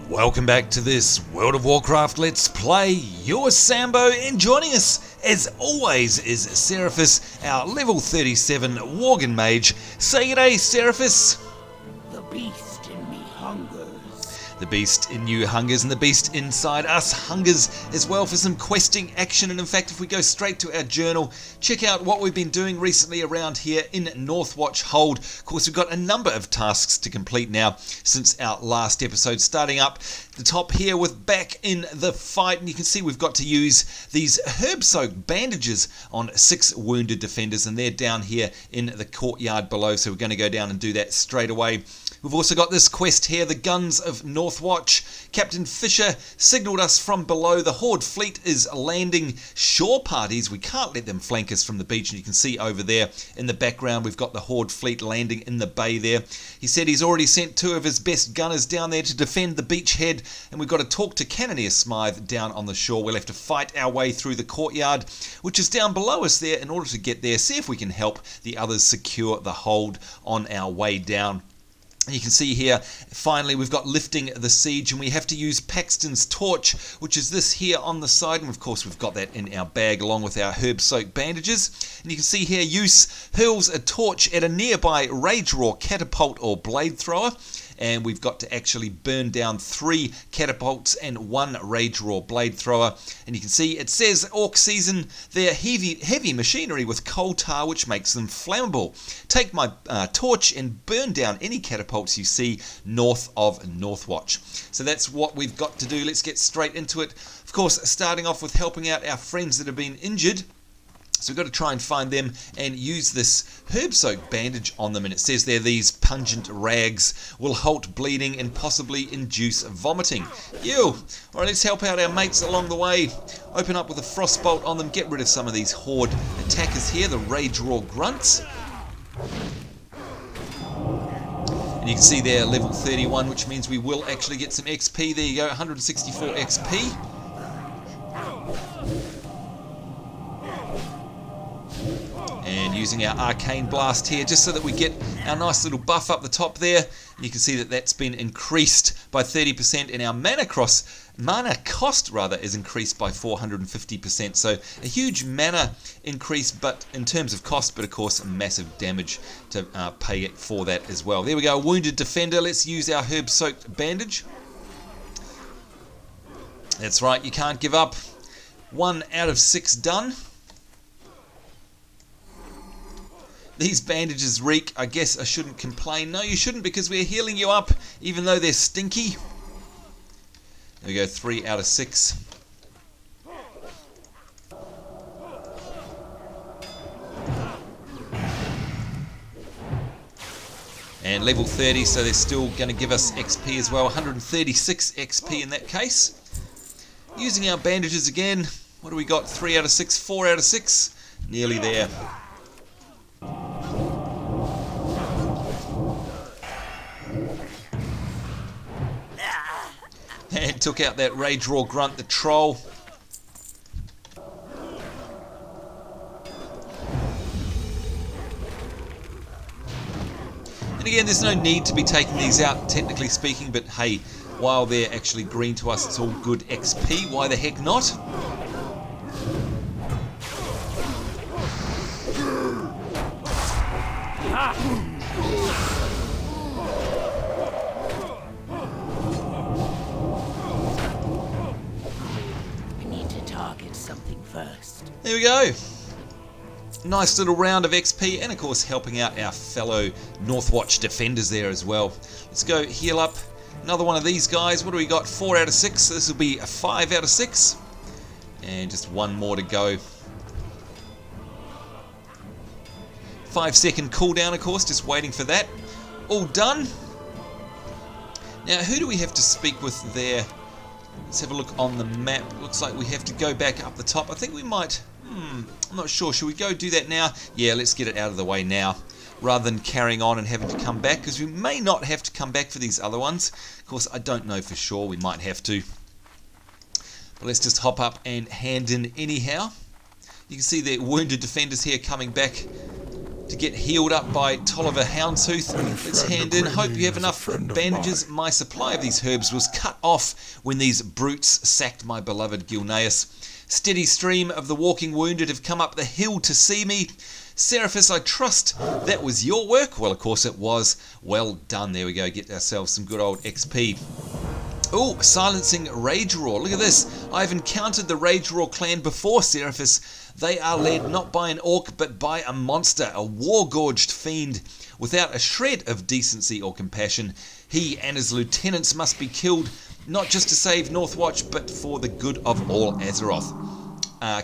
Welcome back to this World of Warcraft Let's Play. You're Sambo, and joining us, as always, is Seraphis, our level 37 Worgen Mage. Say g'day, Seraphis. The beast in me hungers. The beast in you hungers, and the beast inside us hungers as well for some questing action. And in fact, if we go straight to our journal, check out what we've been doing recently around here in Northwatch Hold. Of course, we've got a number of tasks to complete now since our last episode, starting up the top here with back in the fight. And you can see we've got to use these Herb-Soaked Bandages on 6 wounded defenders, and they're down here in the courtyard below, so we're going to go down and do that straight away. We've also got this quest here, the Guns of Northwatch. Captain Fisher signalled us from below. The Horde fleet is landing shore parties. We can't let them flank us from the beach, and you can see over there in the background we've got the Horde fleet landing in the bay there. He said he's already sent 2 of his best gunners down there to defend the beachhead, and we've got to talk to Cannoneer Smythe down on the shore. We'll have to fight our way through the courtyard, which is down below us there, in order to get there, see if we can help the others secure the hold on our way down. You can see here, finally, we've got lifting the siege, and we have to use Paxton's torch, which is this here on the side, and of course we've got that in our bag along with our Herb-Soaked Bandages. And you can see here, Use hurls a torch at a nearby Rageroar catapult or blade thrower, and we've got to actually burn down 3 catapults and 1 Rageroar blade thrower. And you can see it says Orc season their heavy machinery with coal tar, which makes them flammable. Take my torch and burn down any catapults you see north of Northwatch. So that's what we've got to do. Let's get straight into it. Of course, starting off with helping out our friends that have been injured. So we've got to try and find them and use this Herb-Soaked bandage on them. And it says there, these pungent rags will halt bleeding and possibly induce vomiting. Ew! Alright, let's help out our mates along the way. Open up with a frostbolt on them. Get rid of some of these Horde attackers here, the Rageroar grunts. And you can see there, level 31, which means we will actually get some XP. There you go, 164 XP. And using our Arcane Blast here, just so that we get our nice little buff up the top there. And you can see that that's been increased by 30%, and our mana cost is increased by 450%. So a huge mana increase, but in terms of cost, but of course massive damage to pay for that as well. There we go, wounded defender. Let's use our Herb-Soaked Bandage. That's right, you can't give up. 1 out of 6 done. These bandages reek. I guess I shouldn't complain. No, you shouldn't, because we're healing you up, even though they're stinky. There we go, 3 out of 6. And level 30, so they're still going to give us XP as well. 136 XP in that case. Using our bandages again. What do we got? 3 out of 6, 4 out of 6. Nearly there. And took out that Rageroar grunt, the troll. And again, there's no need to be taking these out, technically speaking, but hey, while they're actually green to us, it's all good XP. Why the heck not? There we go. Nice little round of XP, and of course helping out our fellow Northwatch defenders there as well. Let's go heal up another one of these guys. What do we got? 4 out of 6. So this will be a 5 out of 6. And just 1 more to go. 5-second cooldown, of course, just waiting for that. All done. Now, who do we have to speak with there? Let's have a look on the map. Looks like we have to go back up the top. I think we might... I'm not sure. Should we go do that now? Yeah, let's get it out of the way now, rather than carrying on and having to come back, because we may not have to come back for these other ones. Of course, I don't know for sure. We might have to. But let's just hop up and hand in anyhow. You can see the wounded defenders here coming back to get healed up by Tolliver Houndtooth. Let's hand in. Hope you have enough bandages. My supply of these herbs was cut off when these brutes sacked my beloved Gilneas. Steady stream of the walking wounded have come up the hill to see me. Seraphis, I trust that was your work? Well, of course it was. Well done. There we go. Get ourselves some good old XP. Oh, silencing Rageroar. Look at this. I've encountered the Rageroar clan before, Seraphis. They are led not by an orc, but by a monster, a war-gorged fiend. Without a shred of decency or compassion, he and his lieutenants must be killed, not just to save Northwatch, but for the good of all Azeroth.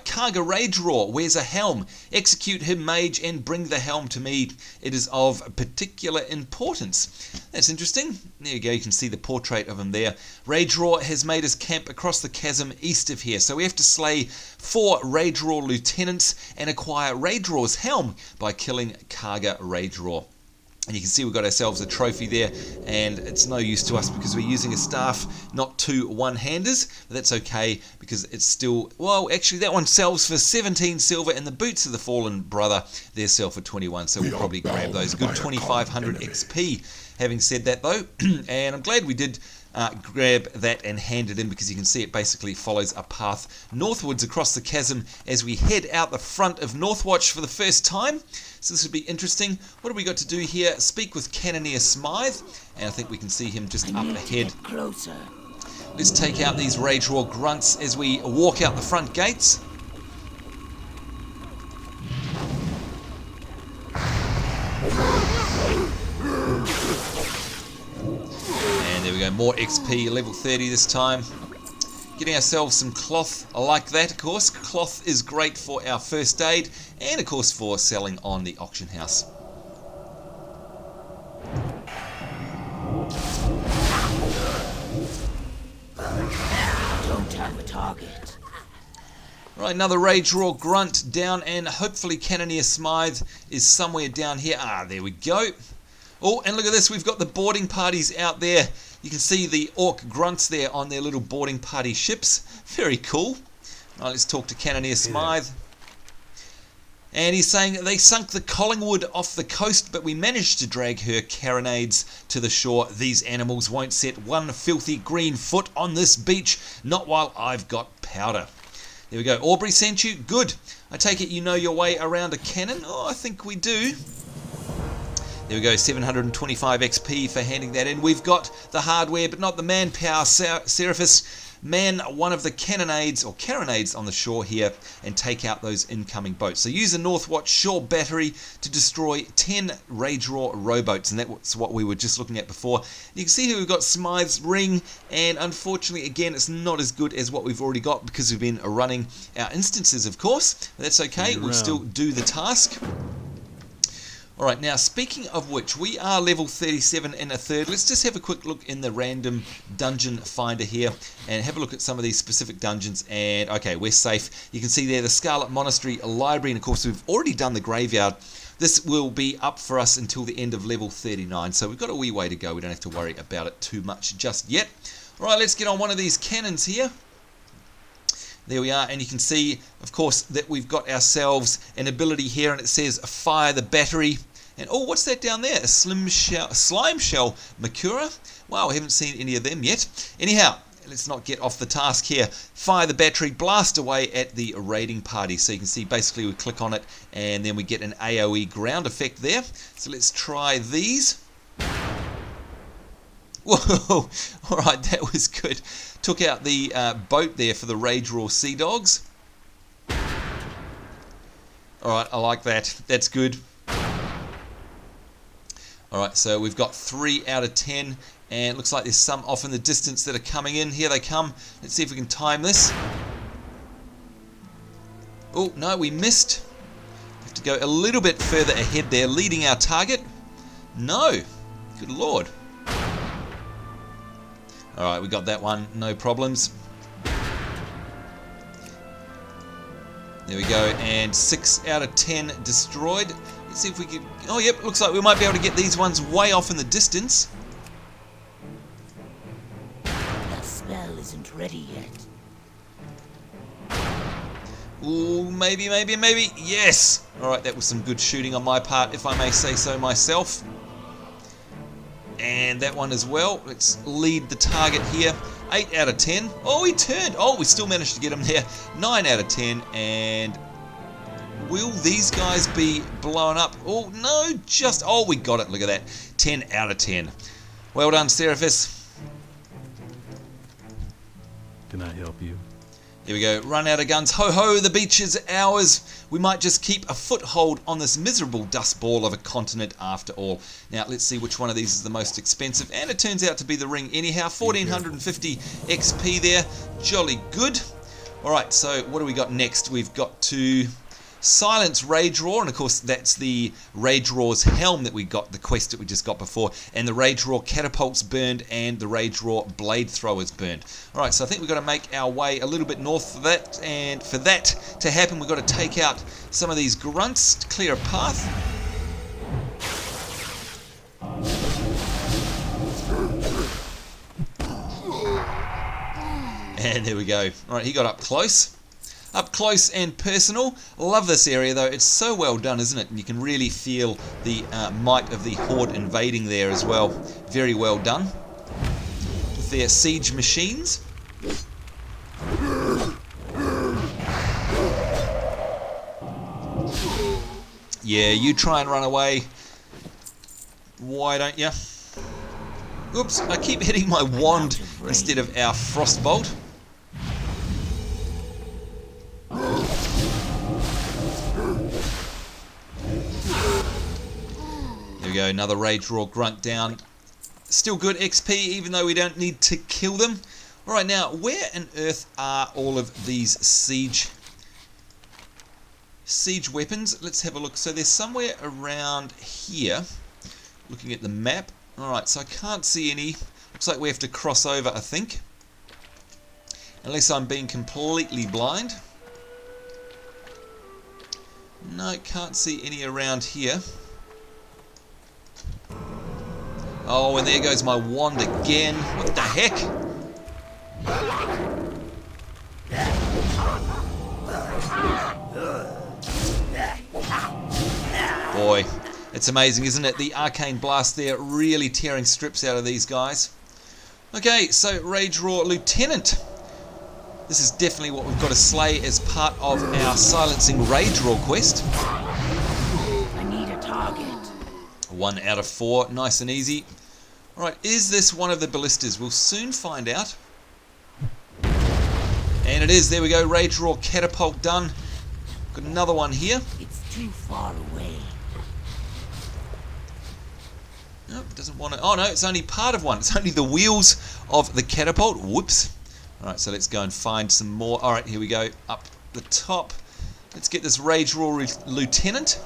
Karga Rageroar wears a helm. Execute him, mage, and bring the helm to me. It is of particular importance. That's interesting. There you go, you can see the portrait of him there. Rageroar has made his camp across the chasm east of here, so we have to slay 4 Rageroar lieutenants and acquire Rageroar's helm by killing Karga Rageroar. And you can see we've got ourselves a trophy there, and it's no use to us because we're using a staff, not 2 one-handers, but that's okay because it's still, well, actually that one sells for 17 silver, and the boots of the fallen brother, they sell for 21, so we'll probably grab those. Good 2500 XP. Having said that though, and I'm glad we did grab that and hand it in, because you can see it basically follows a path northwards across the chasm as we head out the front of Northwatch for the first time. So this would be interesting. What have we got to do here? Speak with Cannoneer Smythe, and I think we can see him just up ahead. Closer. Let's take out these Rageroar grunts as we walk out the front gates. And there we go, more XP, level 30 this time. Getting ourselves some cloth like that, of course. Cloth is great for our first aid and, of course, for selling on the auction house. Don't have a target. Right, another Rageroar grunt down, and hopefully Cannoneer Smythe is somewhere down here. Ah, there we go. Oh, and look at this, we've got the boarding parties out there. You can see the orc grunts there on their little boarding party ships. Very cool. Right, let's talk to Cannoneer Smythe. And he's saying that they sunk the Collingwood off the coast, but we managed to drag her carronades to the shore. These animals won't set one filthy green foot on this beach, not while I've got powder. There we go. Aubrey sent you? Good. I take it you know your way around a cannon? Oh, I think we do. There we go, 725 XP for handing that in. We've got the hardware, but not the manpower. Seraphis, man one of the cannonades or carronades on the shore here and take out those incoming boats. So use the Northwatch Shore Battery to destroy 10 Rageroar rowboats, and that's what we were just looking at before. You can see here we've got Smythe's ring, and unfortunately, again, it's not as good as what we've already got because we've been running our instances, of course. But that's okay, we'll still do the task. Alright, now speaking of which, we are level 37 and a third. Let's just have a quick look in the random dungeon finder here and have a look at some of these specific dungeons. And okay, we're safe. You can see there the Scarlet Monastery Library, and of course we've already done the graveyard. This will be up for us until the end of level 39, so we've got a wee way to go. We don't have to worry about it too much just yet. Alright, let's get on one of these cannons here. There we are, and you can see, of course, that we've got ourselves an ability here, and it says fire the battery. And oh, what's that down there? A slime shell Makura? Wow, I haven't seen any of them yet. Anyhow, let's not get off the task here. Fire the battery, blast away at the raiding party. So you can see basically we click on it and then we get an AoE ground effect there. So let's try these. Whoa, alright, that was good. Took out the boat there for the Rageroar Sea Dogs. Alright, I like that. That's good. Alright, so we've got 3 out of 10, and it looks like there's some off in the distance that are coming in. Here they come. Let's see if we can time this. Oh, no, we missed. We have to go a little bit further ahead there, leading our target. No. Good lord. Alright, we got that one. No problems. There we go, and 6 out of 10 destroyed. Let's see if we can... Oh, yep, looks like we might be able to get these ones way off in the distance. The spell isn't ready yet. Ooh, maybe. Yes! Alright, that was some good shooting on my part, if I may say so myself. And that one as well. Let's lead the target here. 8 out of 10. Oh, he turned. Oh, we still managed to get him there. 9 out of 10. And will these guys be blown up? Oh, no, just... Oh, we got it. Look at that. 10 out of 10. Well done, Seraphis. Can I help you? Here we go. Run out of guns. Ho ho, the beach is ours. We might just keep a foothold on this miserable dust ball of a continent after all. Now, let's see which one of these is the most expensive. And it turns out to be the ring anyhow. 1450 XP there. Jolly good. Alright, so what do we got next? We've got to silence Rageroar, and of course that's the Rageroar's helm that we got, the quest that we just got before, and the Rageroar Catapults burned and the Rageroar Blade Throwers burned. Alright, so I think we've got to make our way a little bit north for that, and for that to happen we've got to take out some of these grunts to clear a path. And there we go. Alright, he got up close. Up close and personal. Love this area though, it's so well done, isn't it? And you can really feel the might of the Horde invading there as well. Very well done. With their siege machines. Yeah, you try and run away. Why don't you? Oops, I keep hitting my wand instead of our frostbolt. There we go, another Rageroar grunt down. Still good XP, even though we don't need to kill them. Alright, now, where on earth are all of these siege weapons? Let's have a look. So they're somewhere around here, looking at the map. Alright, so I can't see any. Looks like we have to cross over, I think. Unless I'm being completely blind. No, can't see any around here. Oh, and there goes my wand again. What the heck? Boy, it's amazing, isn't it? The Arcane Blast there really tearing strips out of these guys. Okay, so Rageroar Lieutenant. This is definitely what we've got to slay as part of our Silencing Rageroar quest. I need a target. 1 out of 4, nice and easy. Alright, is this one of the ballistas? We'll soon find out. And it is, there we go, Rageroar Catapult done. Got another one here. It's too far away. Nope, doesn't want to. Oh no, it's only part of one. It's only the wheels of the catapult. Whoops. Alright, so let's go and find some more. Alright, here we go. Up the top. Let's get this Rageroar Lieutenant.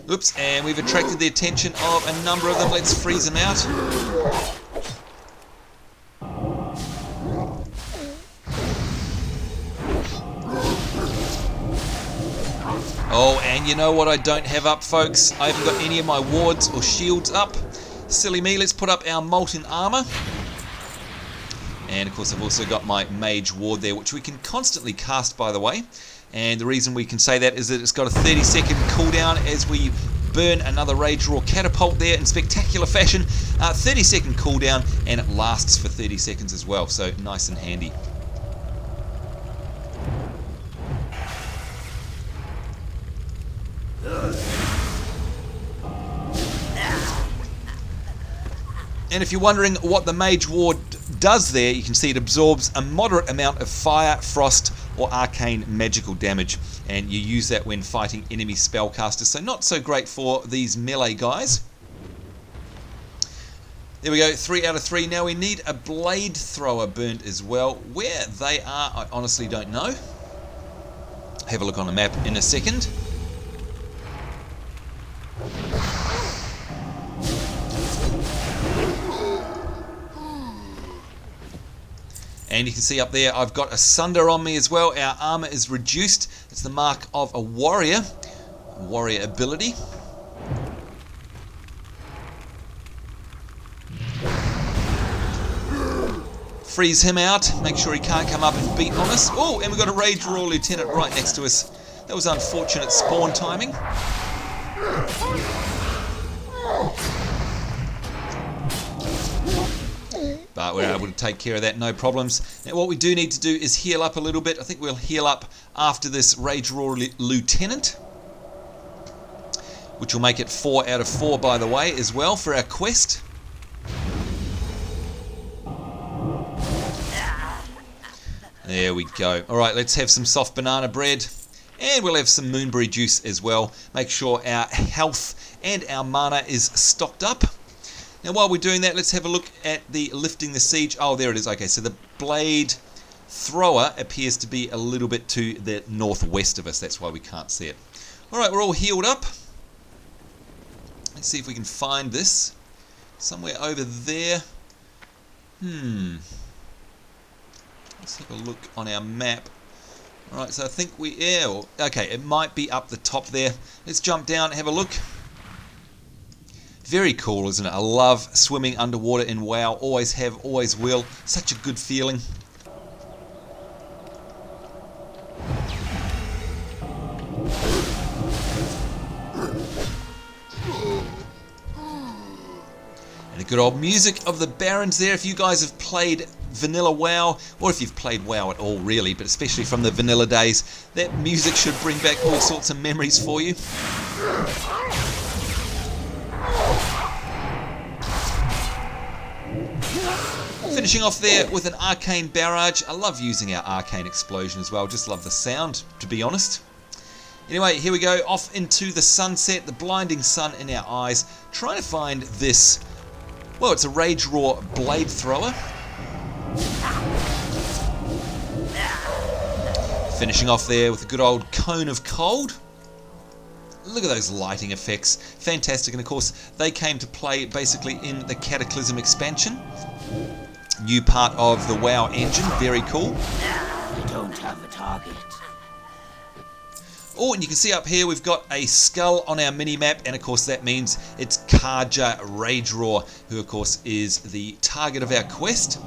Oops, and we've attracted the attention of a number of them. Let's freeze them out. Oh, and you know what I don't have up, folks? I haven't got any of my wards or shields up. Silly me, let's put up our molten armor. And of course I've also got my mage ward there, which we can constantly cast, by the way. And the reason we can say that is that it's got a 30-second cooldown as we burn another Rageroar Catapult there in spectacular fashion. 30-second cooldown, and it lasts for 30 seconds as well, so nice and handy. And if you're wondering what the Mage Ward does there, you can see it absorbs a moderate amount of fire, frost, or arcane magical damage. And you use that when fighting enemy spellcasters, so not so great for these melee guys. There we go, 3 out of 3. Now we need a Blade Thrower burnt as well. Where they are, I honestly don't know. Have a look on the map in a second. And you can see up there I've got a Sunder on me as well. Our armor is reduced. It's the mark of a warrior ability. Freeze him out. Make sure he can't come up and beat on us. Oh, and we've got a Rageroar Lieutenant right next to us. That was unfortunate spawn timing. But we're able to take care of that, no problems. Now what we do need to do is heal up a little bit. I think we'll heal up after this Rageroar Lieutenant, which will make it 4 out of 4, by the way, as well for our quest. There we go. Alright, let's have some soft banana bread. And we'll have some moonberry juice as well. Make sure our health and our mana is stocked up. Now while we're doing that, let's have a look at the lifting the siege. Oh, there it is. Okay, so the blade thrower appears to be a little bit to the northwest of us. That's why we can't see it. Alright, we're all healed up. Let's see if we can find this. Somewhere over there. Let's have a look on our map. Alright, so I think okay, it might be up the top there. Let's jump down and have a look. Very cool, isn't it? I love swimming underwater in WoW. Always have, always will. Such a good feeling. And the good old music of the Barrens there. If you guys have played vanilla WoW, or if you've played WoW at all really, but especially from the vanilla days, that music should bring back all sorts of memories for you. Finishing off there with an arcane barrage. I love using our arcane explosion as well. Just love the sound, to be honest. Anyway, here we go, off into the sunset, the blinding sun in our eyes, trying to find this. Well, it's a Rageroar blade thrower. Finishing off there with a good old cone of cold. Look at those lighting effects, fantastic. And of course, they came to play basically in the Cataclysm expansion. New part of the WoW engine, very cool. I don't have a target. Oh, and you can see up here we've got a skull on our mini-map, and of course that means it's Karga Rageroar, who of course is the target of our quest.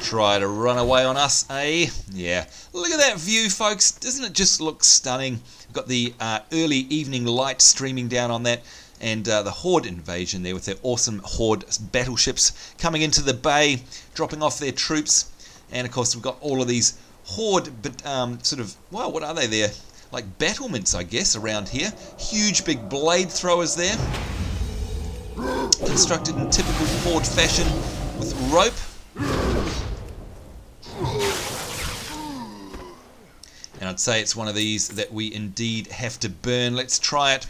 Try to run away on us, eh? Yeah. Look at that view, folks. Doesn't it just look stunning? We've got the early evening light streaming down on that, and the Horde invasion there with their awesome Horde battleships coming into the bay, dropping off their troops. And of course we've got all of these Horde, but sort of, well, what are they there? Like battlements, I guess, around here. Huge big blade throwers there. Constructed in typical Horde fashion with rope. And I'd say it's one of these that we indeed have to burn. Let's try it.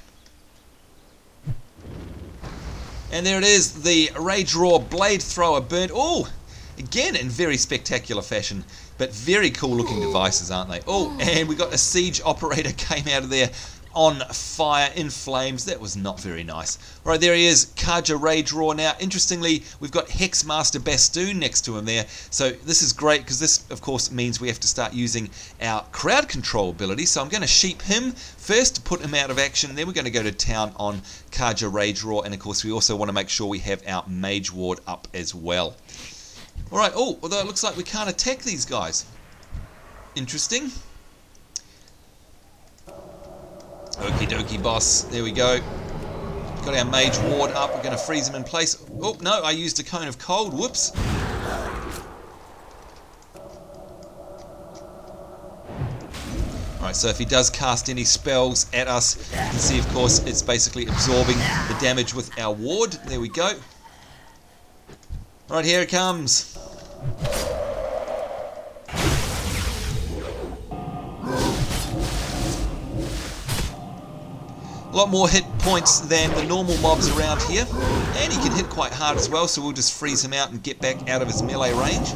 And there it is, the Rageroar blade thrower burnt. Oh, again in very spectacular fashion, but very cool looking devices, aren't they? Oh, and we got a siege operator came out of there on fire, in flames. That was not very nice. Right, there he is, Karga Rageroar. Now, interestingly, we've got Hexmaster Bastoon next to him there. So this is great, because this, of course, means we have to start using our crowd control ability. So I'm going to sheep him first to put him out of action. Then we're going to go to town on Karga Rageroar. And, of course, we also want to make sure we have our Mage Ward up as well. All right, oh, although it looks like we can't attack these guys. Interesting. Okie dokie, boss. There we go. Got our Mage Ward up. We're going to freeze him in place. Oh, no, I used a cone of cold. Whoops. Alright, so if he does cast any spells at us, you can see, of course, it's basically absorbing the damage with our ward. There we go. Alright, here it comes. A lot more hit points than the normal mobs around here, and he can hit quite hard as well, so we'll just freeze him out and get back out of his melee range.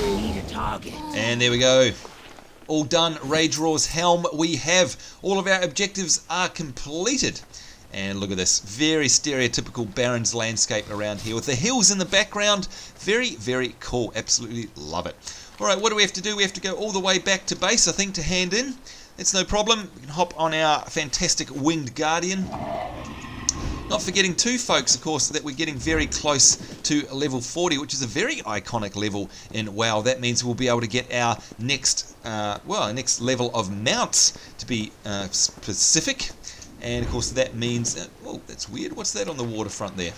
I need a target. And there we go. All done. Rageroar's helm we have. All of our objectives are completed. And look at this, very stereotypical Barrens landscape around here with the hills in the background. Very, very cool. Absolutely love it. Alright, what do we have to do? We have to go all the way back to base, I think, to hand in. That's no problem. We can hop on our fantastic Winged Guardian. Not forgetting too, folks, of course, that we're getting very close to level 40, which is a very iconic level in WoW. That means we'll be able to get our next, next level of mounts to be specific. And, of course, that means... oh, that's weird. What's that on the waterfront there?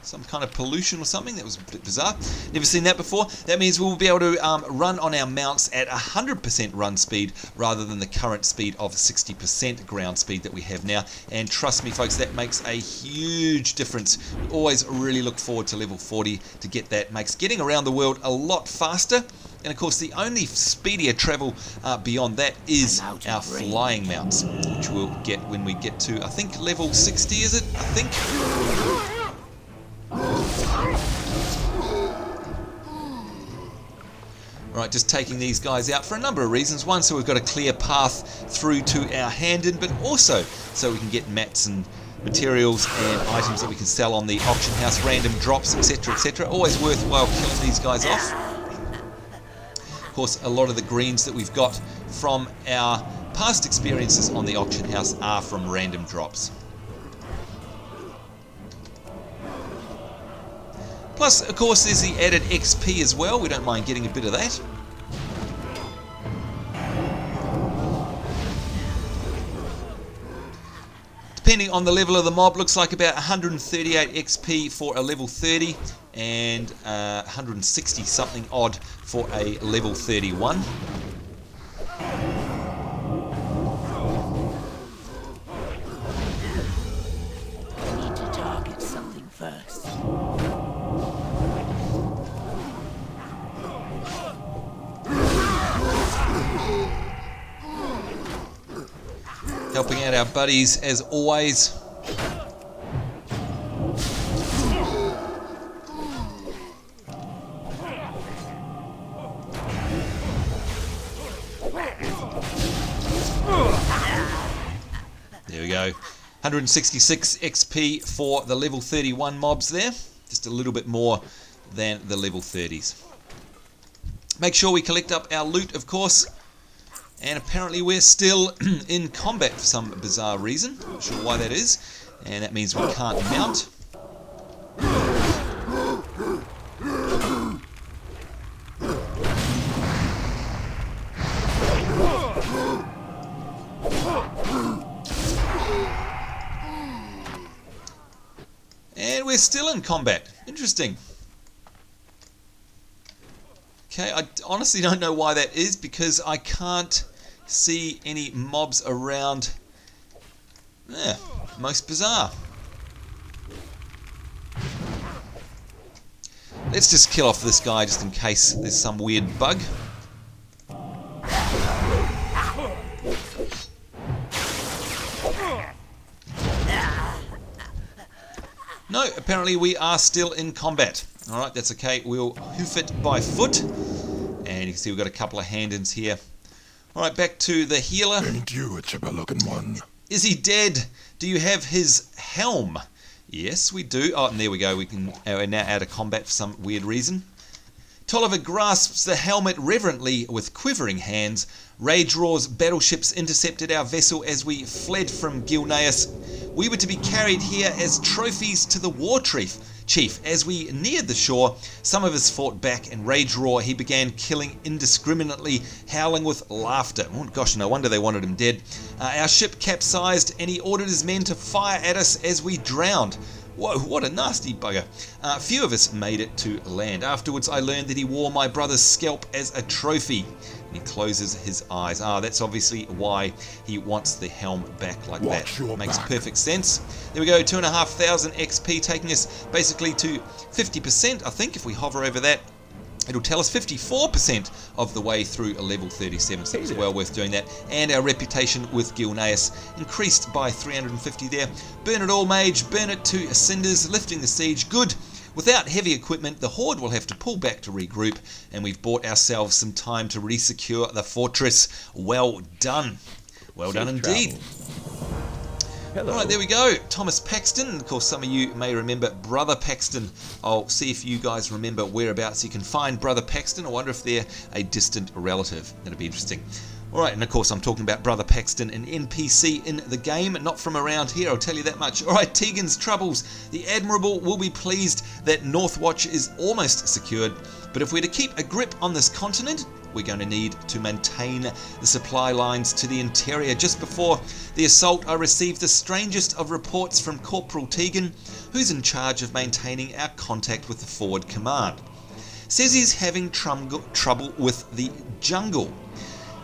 Some kind of pollution or something? That was a bit bizarre. Never seen that before. That means we'll be able to run on our mounts at 100% run speed rather than the current speed of 60% ground speed that we have now. And trust me, folks, that makes a huge difference. We always really look forward to level 40 to get that. Makes getting around the world a lot faster. And of course, the only speedier travel beyond that is our flying mounts, which we'll get when we get to, I think, level 60, is it? I think. Right, just taking these guys out for a number of reasons. One, so we've got a clear path through to our hand-in, but also so we can get mats and materials and items that we can sell on the auction house, random drops, etc, etc. Always worthwhile killing these guys off. Of course, a lot of the greens that we've got from our past experiences on the auction house are from random drops. Plus, of course, there's the added XP as well. We don't mind getting a bit of that. Depending on the level of the mob, looks like about 138 XP for a level 30 and 160 something odd for a level 31. I need to target something first. Helping out our buddies as always. There we go. 166 XP for the level 31 mobs there. Just a little bit more than the level 30s. Make sure we collect up our loot, of course. And apparently we're still in combat for some bizarre reason. Not sure why that is. And that means we can't mount. And we're still in combat. Interesting. Okay, I honestly don't know why that is, because I can't see any mobs around. Yeah, most bizarre. Let's just kill off this guy just in case there's some weird bug. No, apparently we are still in combat. Alright, that's okay. We'll hoof it by foot. And you can see we've got a couple of hand-ins here. Alright, back to the healer. Ain't you a chipper-looking one? Is he dead? Do you have his helm? Yes, we do. Oh, and there we go. We're now out of combat for some weird reason. Tolliver grasps the helmet reverently with quivering hands. Rageroar's battleships intercepted our vessel as we fled from Gilneas. We were to be carried here as trophies to the war chief. As we neared the shore, some of us fought back, and Rageroar, he began killing indiscriminately, howling with laughter. Oh gosh, no wonder they wanted him dead. Our ship capsized, and he ordered his men to fire at us as we drowned. Whoa, what a nasty bugger. Few of us made it to land. Afterwards, I learned that he wore my brother's scalp as a trophy. And he closes his eyes. That's obviously why he wants the helm back like that. Makes perfect sense. There we go, 2,500 XP, taking us basically to 50%, I think. If we hover over that, it'll tell us 54% of the way through a level 37, so it's well worth doing that. And our reputation with Gilneas increased by 350 there. Burn it all, mage. Burn it to cinders, lifting the siege. Good. Without heavy equipment, the Horde will have to pull back to regroup, and we've bought ourselves some time to resecure the fortress. Well done. Well done indeed. Alright, there we go. Thomas Paxton. Of course, some of you may remember Brother Paxton. I'll see if you guys remember whereabouts you can find Brother Paxton. I wonder if they're a distant relative. That'll be interesting. Alright, and of course I'm talking about Brother Paxton, an NPC in the game, not from around here, I'll tell you that much. Alright, Tegan's Troubles. The Admirable will be pleased that Northwatch is almost secured, but if we're to keep a grip on this continent, we're going to need to maintain the supply lines to the interior. Just before the assault, I received the strangest of reports from Corporal Tegan, who's in charge of maintaining our contact with the forward command. Says he's having trouble with the jungle.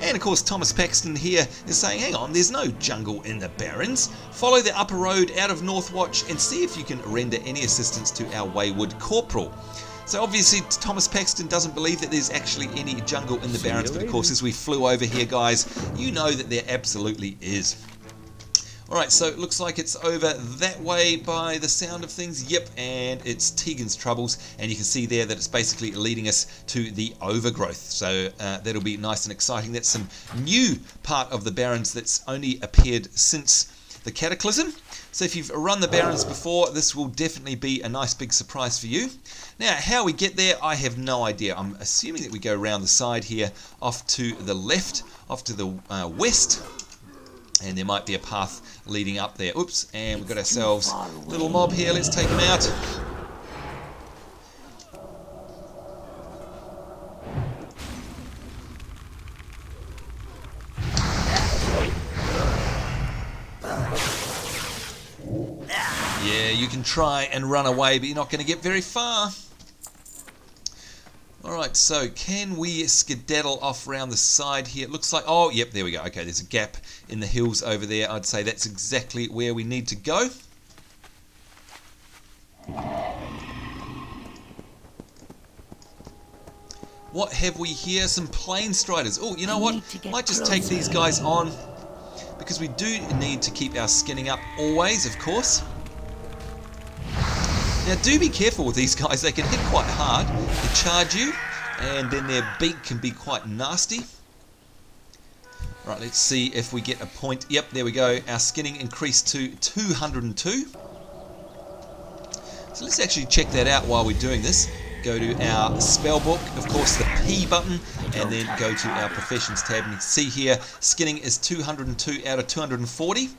And of course Thomas Paxton here is saying, hang on, there's no jungle in the Barrens. Follow the upper road out of Northwatch and see if you can render any assistance to our wayward corporal. So obviously Thomas Paxton doesn't believe that there's actually any jungle in the Barrens, but of course as we flew over here, guys, you know that there absolutely is. Alright, so it looks like it's over that way by the sound of things. Yep, and it's Tegan's Troubles, and you can see there that it's basically leading us to the overgrowth. So that'll be nice and exciting. That's some new part of the Barrens that's only appeared since the Cataclysm. So if you've run the Barrens before, this will definitely be a nice big surprise for you. Now, how we get there, I have no idea. I'm assuming that we go around the side here, off to the left, off to the west. And there might be a path leading up there. Oops, and we've got ourselves a little mob here. Let's take them out. Yeah, you can try and run away, but you're not going to get very far. Alright, so can we skedaddle off around the side here? It looks like, oh, yep, there we go. Okay, there's a gap in the hills over there. I'd say that's exactly where we need to go. What have we here? Some Plain Striders. Oh, you know what? Might just take these guys on, because we do need to keep our skinning up always, of course. Now do be careful with these guys, they can hit quite hard, they charge you, and then their beak can be quite nasty. Right, let's see if we get a point. Yep, there we go, our skinning increased to 202. So let's actually check that out while we're doing this. Go to our spell book, of course the P button, and then go to our professions tab, and you can see here, skinning is 202 out of 240.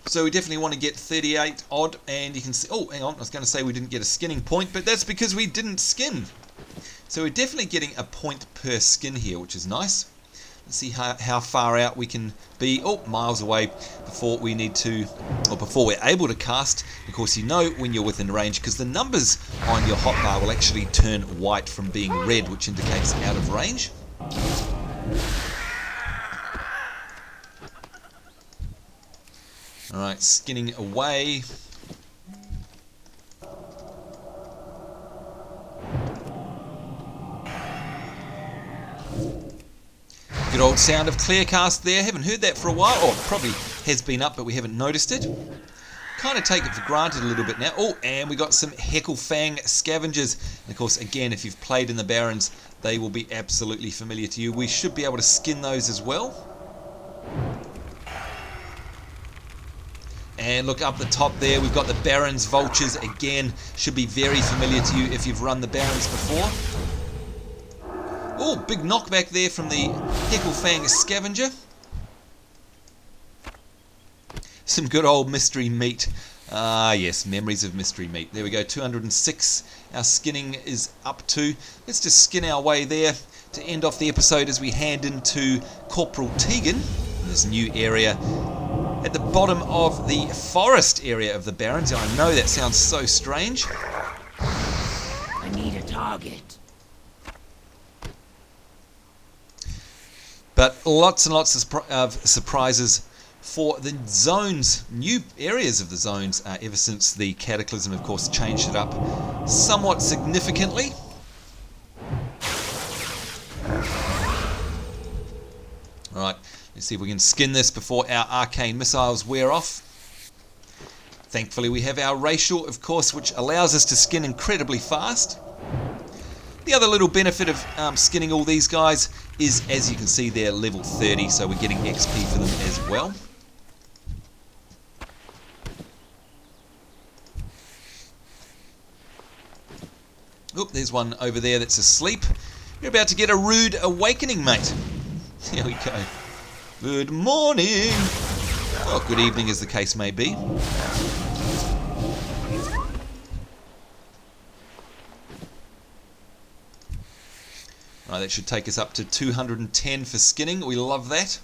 So we definitely want to get 38 odd, and you can see, oh, hang on, I was going to say we didn't get a skinning point, but that's because we didn't skin. So we're definitely getting a point per skin here, which is nice. Let's see how far out we can be. Oh, miles away before we need to, or before we're able to cast. Of course, you know when you're within range, because the numbers on your hotbar will actually turn white from being red, which indicates out of range. Alright, skinning away. Good old sound of Clearcast there. Haven't heard that for a while. Oh, it probably has been up, but we haven't noticed it. Kind of take it for granted a little bit now. Oh, and we got some Hecklefang Scavengers. And of course, again, if you've played in the Barrens, they will be absolutely familiar to you. We should be able to skin those as well. And look up the top there, we've got the Barrens Vultures. Again, should be very familiar to you if you've run the Barrens before. Oh, big knockback there from the Hecklefang Scavenger. Some good old mystery meat. Ah, yes, memories of mystery meat. There we go, 206. Our skinning is up to. Let's just skin our way there to end off the episode as we hand into Corporal Tegan in this new area at the bottom of the forest area of the Barrens. I know that sounds so strange. I need a target. But lots and lots of surprises for the zones, new areas of the zones, ever since the Cataclysm, of course, changed it up somewhat significantly. Alright, let's see if we can skin this before our arcane missiles wear off. Thankfully we have our Rageroar, of course, which allows us to skin incredibly fast. The other little benefit of skinning all these guys is, as you can see, they're level 30, so we're getting XP for them as well. Oop, there's one over there that's asleep. You're about to get a rude awakening, mate. There we go. Good morning. Oh, good evening as the case may be. Right, that should take us up to 210 for skinning. We love that.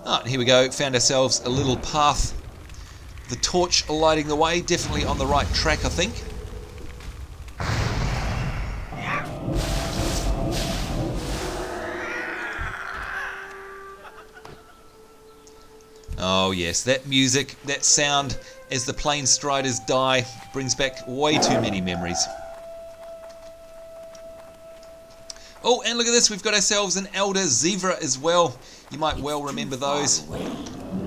Ah, here we go. Found ourselves a little path. The torch lighting the way. Definitely on the right track, I think. Oh yes, that music, that sound as the Plain Striders die brings back way too many memories. Oh, and look at this, we've got ourselves an Elder Zebra as well. You might well remember those.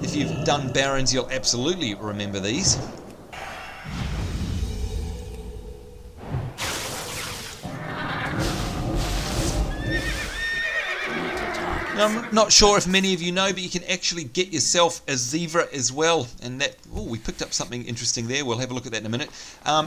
If you've done Barrens, you'll absolutely remember these. Now, I'm not sure if many of you know, but you can actually get yourself a zebra as well. And that, oh, we picked up something interesting there. We'll have a look at that in a minute.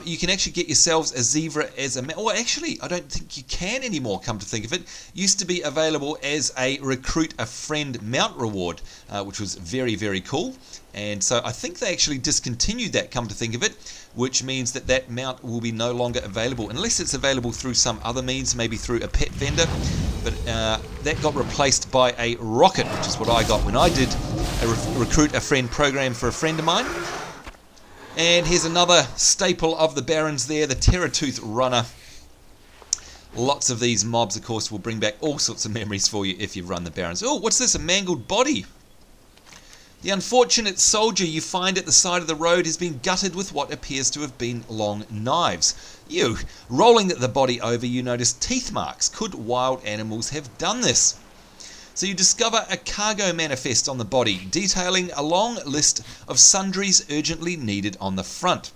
You can actually get yourselves a zebra as a mount. Well, actually, I don't think you can anymore, come to think of it. Used to be available as a recruit a friend mount reward, which was very, very cool. And so I think they actually discontinued that, come to think of it, which means that that mount will be no longer available, unless it's available through some other means, maybe through a pet vendor. But that got replaced by a rocket, which is what I got when I did a recruit a friend program for a friend of mine. And here's another staple of the Barrens there, the Terratooth Runner. Lots of these mobs, of course, will bring back all sorts of memories for you if you've run the Barrens. Oh, what's this? A mangled body. The unfortunate soldier you find at the side of the road has been gutted with what appears to have been long knives. You, rolling the body over, you notice teeth marks. Could wild animals have done this? So you discover a cargo manifest on the body, detailing a long list of sundries urgently needed on the front.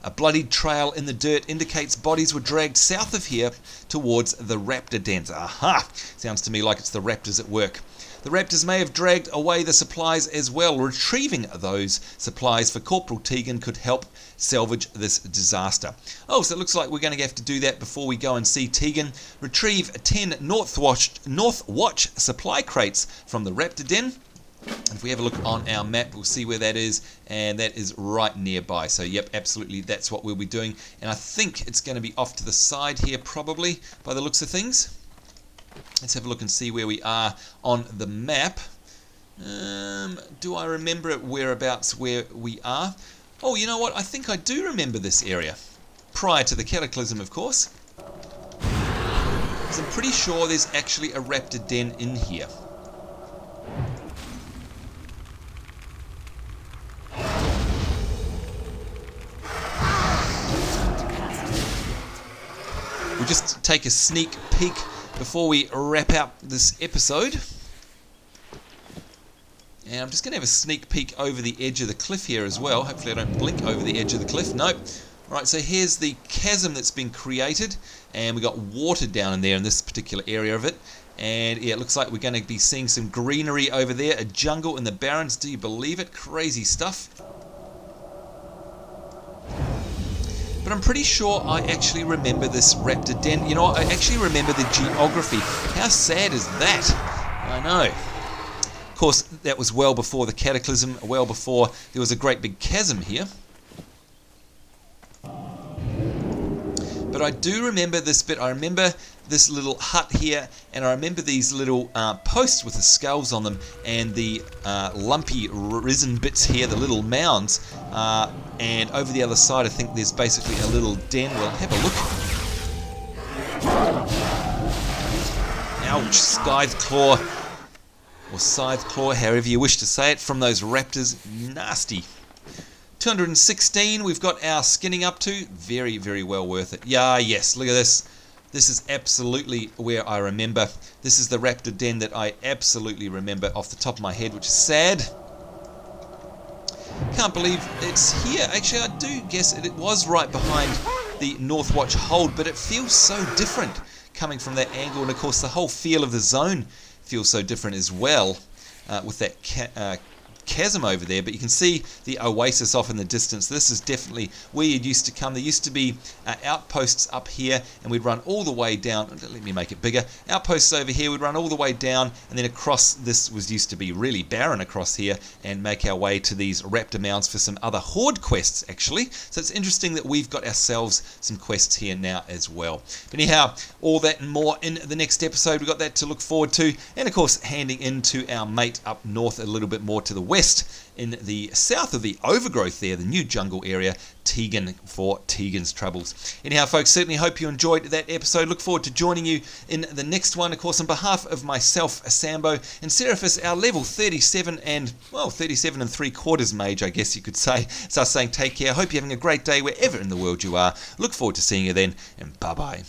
A bloodied trail in the dirt indicates bodies were dragged south of here towards the raptor dens. Aha! Sounds to me like it's the raptors at work. The raptors may have dragged away the supplies as well. Retrieving those supplies for Corporal Tegan could help salvage this disaster. Oh, so it looks like we're going to have to do that before we go and see Tegan. Retrieve 10 Northwatch supply crates from the raptor den. If we have a look on our map, we'll see where that is, and that is right nearby. So yep, absolutely, that's what we'll be doing. And I think it's going to be off to the side here probably, by the looks of things. Let's have a look and see where we are on the map. Do I remember it whereabouts where we are? Oh, you know what? I think I do remember this area. Prior to the Cataclysm, of course. Because I'm pretty sure there's actually a raptor den in here. We'll just take a sneak peek before we wrap up this episode. And I'm just going to have a sneak peek over the edge of the cliff here as well. Hopefully I don't blink over the edge of the cliff. Nope. Right, so here's the chasm that's been created. And we've got water down in there in this particular area of it. And yeah, it looks like we're going to be seeing some greenery over there. A jungle in the Barrens. Do you believe it? Crazy stuff. But I'm pretty sure I actually remember this raptor den. You know, I actually remember the geography. How sad is that? I know. Of course, that was well before the Cataclysm, well before there was a great big chasm here. But I do remember this bit. I remember this little hut here, and I remember these little posts with the skulls on them, and the lumpy risen bits here, the little mounds. And over the other side, I think there's basically a little den. We'll have a look. Ouch, scythe claw, or scythe claw, however you wish to say it, from those raptors. Nasty. 216 we've got our skinning up to. Very, very well worth it. Yeah, yes, look at this. This is absolutely where I remember. This is the raptor den that I absolutely remember off the top of my head, which is sad. Can't believe it's here. Actually, I do guess it was right behind the Northwatch Hold, but it feels so different coming from that angle. And of course, the whole feel of the zone feels so different as well, with that chasm over there, but you can see the oasis off in the distance. This is definitely where you used to come. There used to be outposts up here, and we'd run all the way down. Let me make it bigger. Outposts over here, we'd run all the way down, and then across. This was used to be really barren across here, and make our way to these raptor mounds for some other horde quests, actually. So it's interesting that we've got ourselves some quests here now as well. But anyhow, all that and more in the next episode. We've got that to look forward to, and of course handing into our mate up north a little bit more to the west in the south of the overgrowth there, the new jungle area, Tegan, for Tegan's troubles. Anyhow, folks, certainly hope you enjoyed that episode. Look forward to joining you in the next one. Of course, on behalf of myself, Sambo, and Seraphis, our level 37 and, well, 37 3/4 mage, I guess you could say. So I was saying take care. Hope you're having a great day wherever in the world you are. Look forward to seeing you then, and bye-bye.